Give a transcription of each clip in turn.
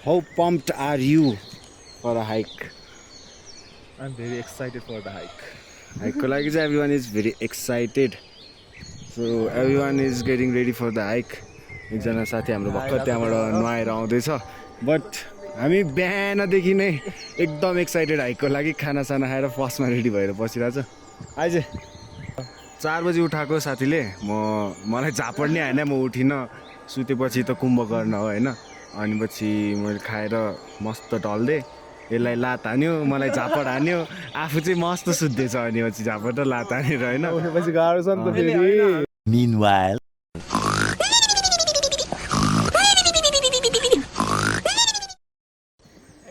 How pumped are you for a hike? I'm very excited for the hike. Hike ko लागि चाहिँ everyone is very excited. So everyone is getting ready for the hike. एकजना साथी हाम्रो भर्खर त्यहाँबाट नुहाएर आउँदैछ. But हामी बिहानदेखि नै एकदम एक्साइटेड हाइकको लागि खानासाना खाएर फर्स्टमा रेडी भएर बसिरहेको छ. आइज 4 बजी उठाएको साथीले मलाई झापड नै हाने म उठिनँ. सुतेपछि त कुम्भकर्ण हो होइन. अनि पछि मैले खाएर मस्त ढल्दिएँ. यसलाई लात हान्यो मलाई झापड हान्यो आफू चाहिँ मस्त सुत्दैछ अनि पछि झापड र लात हानेर होइन. उठेपछि गाह्रो छ नि त फेरि. Meanwhile,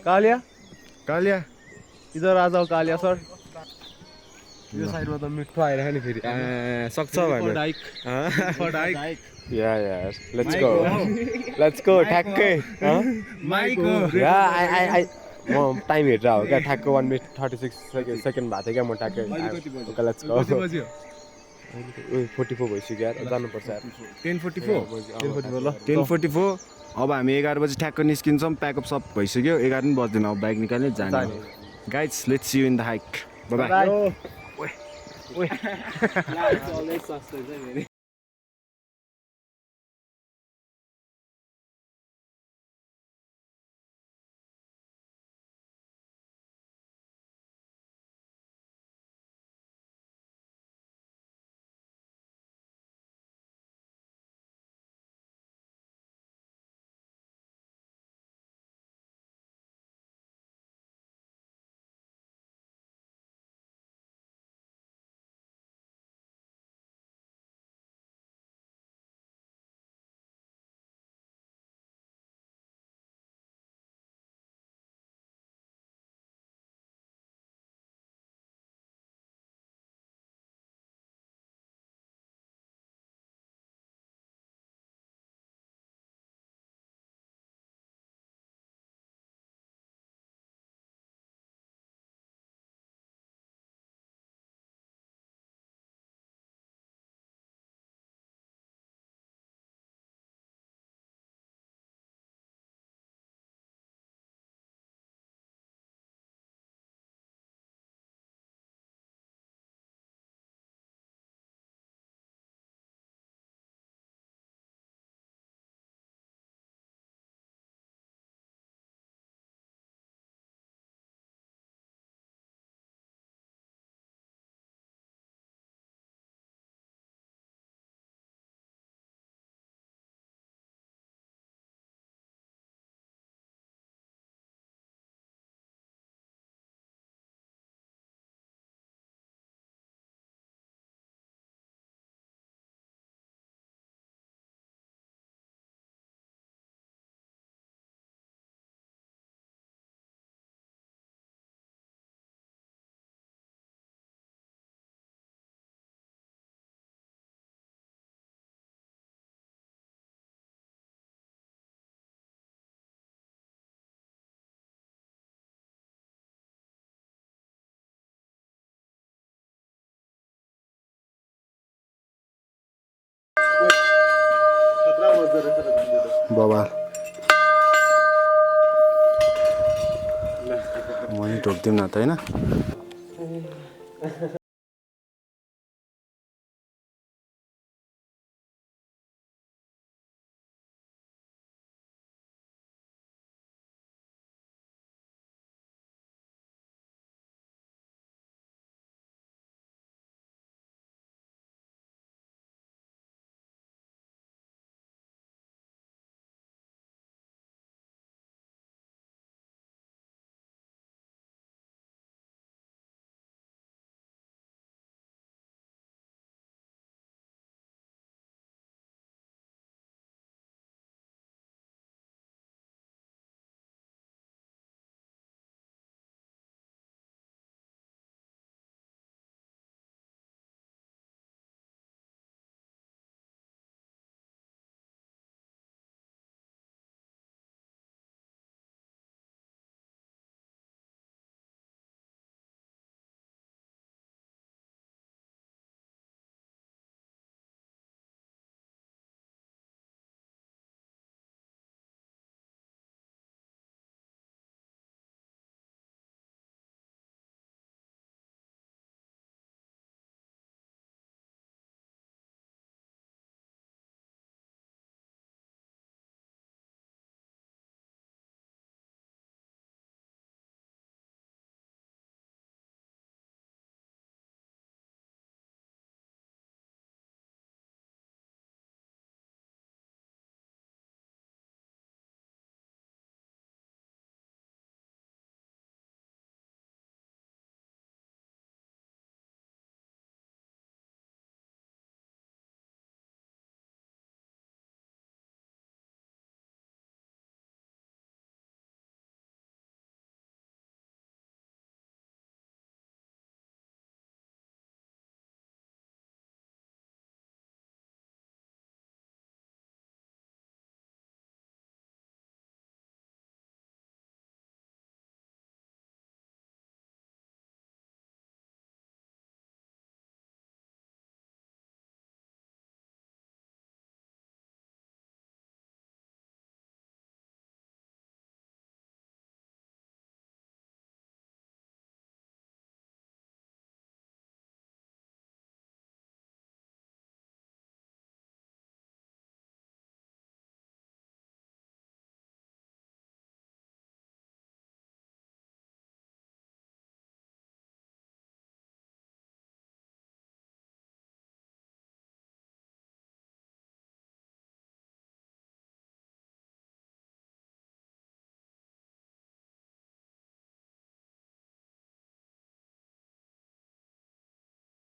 कालिया कालिया इधर आ जाओ कालिया सर. यो साइडमा त मिठो आइरहेको नि फेरि. सक्छ For भने hike. For hike. या लेट्स गो ठ्याक्कै Mic हो. yeah, I म टाइम हेरेर हो क्या ठ्याक्क 1 minute 36 सेकेन्ड भएको थियो क्या म ठ्याक्कै ओके लेट्स गो. कति बज्यो? 44 भइसक्यो यार जानुपर्छ यार. 10:44 ल. 10:44 अब हामी 11 बजी ठ्याक्क निस्किन्छौँ. प्याकअप सब भइसक्यो 11 पनि बज्दैन अब बाइक निकाल्ने जाने. Guys let's see you in the hike. Bye bye. बाबा म ढोक्दिउँ न त होइन.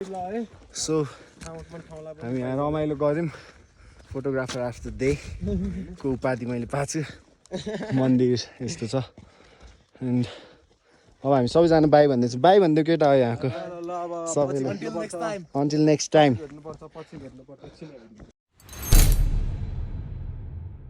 सो हामी यहाँ रमाइलो गऱ्यौँ फोटोग्राफर आफ्टर डे को उपाधि मैले पाएको छु मन्दिर यस्तो छ एन्ड अब हामी सबैजना बाई भन्दैछु बाई भनिदियो केटा हो यहाँको सबैले अन्टिल नेक्स्ट टाइम